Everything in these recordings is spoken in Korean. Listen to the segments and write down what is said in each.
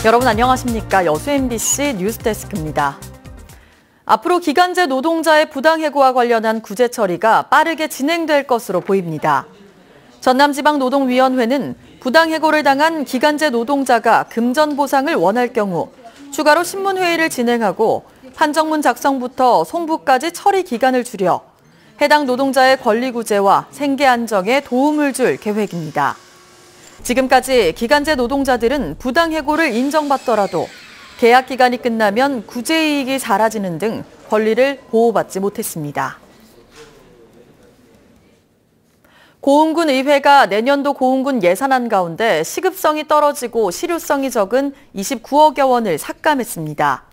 여러분 안녕하십니까? 여수 MBC 뉴스데스크입니다. 앞으로 기간제 노동자의 부당해고와 관련한 구제 처리가 빠르게 진행될 것으로 보입니다. 전남지방노동위원회는 부당해고를 당한 기간제 노동자가 금전 보상을 원할 경우 추가로 신문회의를 진행하고 판정문 작성부터 송부까지 처리 기간을 줄여 해당 노동자의 권리 구제와 생계 안정에 도움을 줄 계획입니다. 지금까지 기간제 노동자들은 부당해고를 인정받더라도 계약 기간이 끝나면 구제이익이 사라지는 등 권리를 보호받지 못했습니다. 고흥군 의회가 내년도 고흥군 예산안 가운데 시급성이 떨어지고 실효성이 적은 29억여 원을 삭감했습니다.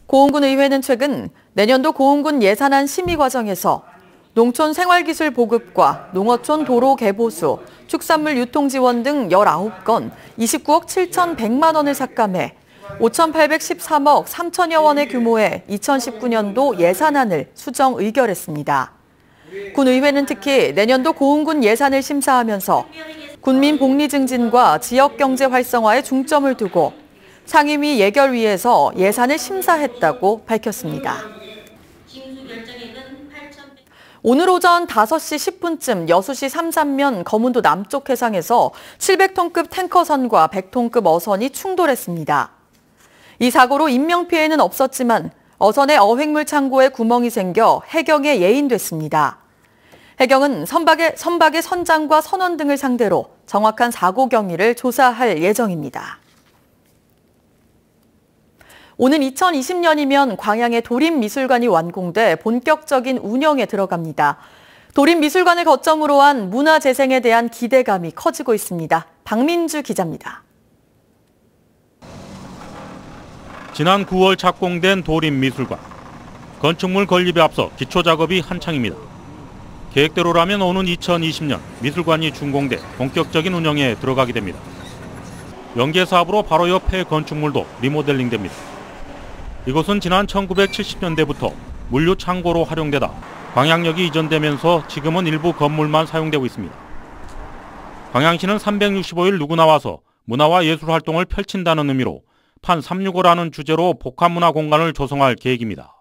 고흥군 의회는 최근 내년도 고흥군 예산안 심의 과정에서 농촌 생활기술 보급과 농어촌 도로 개보수, 축산물 유통 지원 등 19건 29억 7,100만 원을 삭감해 5,813억 3천여 원의 규모의 2019년도 예산안을 수정 의결했습니다. 군 의회는 특히 내년도 고흥군 예산을 심사하면서 군민 복리 증진과 지역 경제 활성화에 중점을 두고 상임위 예결위에서 예산을 심사했다고 밝혔습니다. 오늘 오전 5시 10분쯤 여수시 삼산면 거문도 남쪽 해상에서 700톤급 탱커선과 100톤급 어선이 충돌했습니다. 이 사고로 인명피해는 없었지만 어선의 어획물 창고에 구멍이 생겨 해경에 예인됐습니다. 해경은 선박의 선장과 선원 등을 상대로 정확한 사고 경위를 조사할 예정입니다. 오는 2020년이면 광양의 도림미술관이 완공돼 본격적인 운영에 들어갑니다. 도림미술관을 거점으로 한 문화재생에 대한 기대감이 커지고 있습니다. 박민주 기자입니다. 지난 9월 착공된 도림미술관. 건축물 건립에 앞서 기초작업이 한창입니다. 계획대로라면 오는 2020년 미술관이 준공돼 본격적인 운영에 들어가게 됩니다. 연계 사업으로 바로 옆에 건축물도 리모델링됩니다. 이곳은 지난 1970년대부터 물류 창고로 활용되다 광양역이 이전되면서 지금은 일부 건물만 사용되고 있습니다. 광양시는 365일 누구나 와서 문화와 예술 활동을 펼친다는 의미로 판 365라는 주제로 복합문화 공간을 조성할 계획입니다.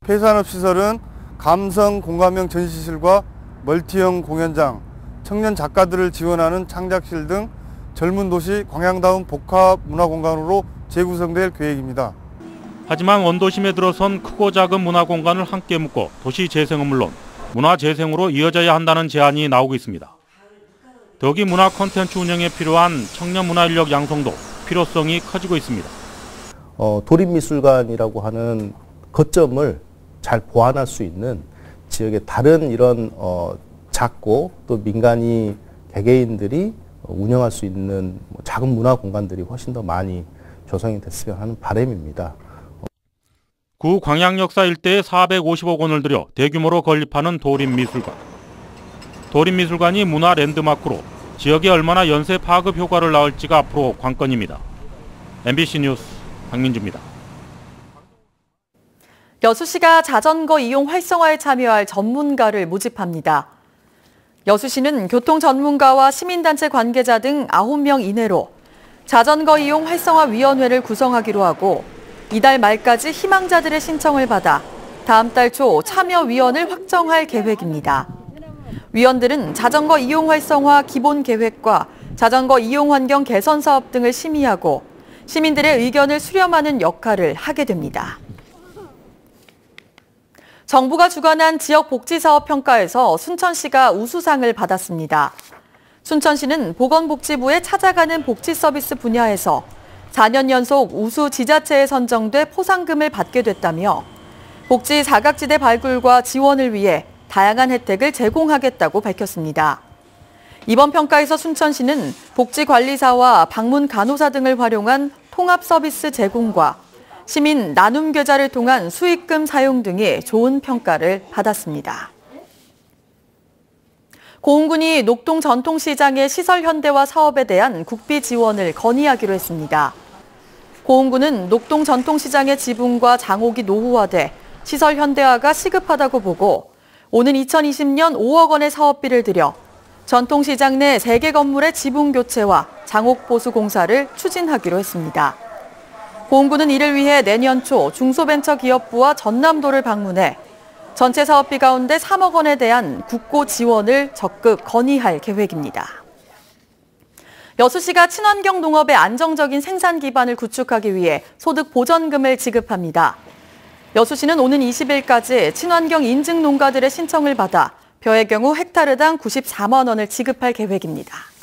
폐산업시설은 감성 공감형 전시실과 멀티형 공연장, 청년 작가들을 지원하는 창작실 등 젊은 도시 광양다운 복합문화공간으로 재구성될 계획입니다. 하지만 원도심에 들어선 크고 작은 문화공간을 함께 묶어 도시 재생은 물론 문화재생으로 이어져야 한다는 제안이 나오고 있습니다. 더욱이 문화 콘텐츠 운영에 필요한 청년 문화 인력 양성도 필요성이 커지고 있습니다. 도림미술관이라고 하는 거점을 잘 보완할 수 있는 지역의 다른 이런 작고 또 민간이 개개인들이 운영할 수 있는 작은 문화 공간들이 훨씬 더 많이 조성이 됐으면 하는 바람입니다. 구 광양역사 일대에 450억 원을 들여 대규모로 건립하는 도림미술관. 도림미술관이 문화 랜드마크로 지역에 얼마나 연쇄 파급 효과를 낳을지가 앞으로 관건입니다. MBC 뉴스 박민주입니다. 여수시가 자전거 이용 활성화에 참여할 전문가를 모집합니다. 여수시는 교통 전문가와 시민단체 관계자 등 9명 이내로 자전거 이용 활성화위원회를 구성하기로 하고 이달 말까지 희망자들의 신청을 받아 다음 달 초 참여위원을 확정할 계획입니다. 위원들은 자전거 이용 활성화 기본 계획과 자전거 이용 환경 개선 사업 등을 심의하고 시민들의 의견을 수렴하는 역할을 하게 됩니다. 정부가 주관한 지역복지사업 평가에서 순천시가 우수상을 받았습니다. 순천시는 보건복지부에 찾아가는 복지 서비스 분야에서 4년 연속 우수 지자체에 선정돼 포상금을 받게 됐다며 복지 사각지대 발굴과 지원을 위해 다양한 혜택을 제공하겠다고 밝혔습니다. 이번 평가에서 순천시는 복지관리사와 방문 간호사 등을 활용한 통합 서비스 제공과 시민 나눔 계좌를 통한 수익금 사용 등이 좋은 평가를 받았습니다. 고흥군이 녹동 전통시장의 시설 현대화 사업에 대한 국비 지원을 건의하기로 했습니다. 고흥군은 녹동 전통시장의 지붕과 장옥이 노후화돼 시설 현대화가 시급하다고 보고 오는 2020년 5억 원의 사업비를 들여 전통시장 내 3개 건물의 지붕 교체와 장옥 보수 공사를 추진하기로 했습니다. 고흥군은 이를 위해 내년 초 중소벤처기업부와 전남도를 방문해 전체 사업비 가운데 3억 원에 대한 국고 지원을 적극 건의할 계획입니다. 여수시가 친환경 농업의 안정적인 생산 기반을 구축하기 위해 소득 보전금을 지급합니다. 여수시는 오는 20일까지 친환경 인증 농가들의 신청을 받아 벼의 경우 헥타르당 94만 원을 지급할 계획입니다.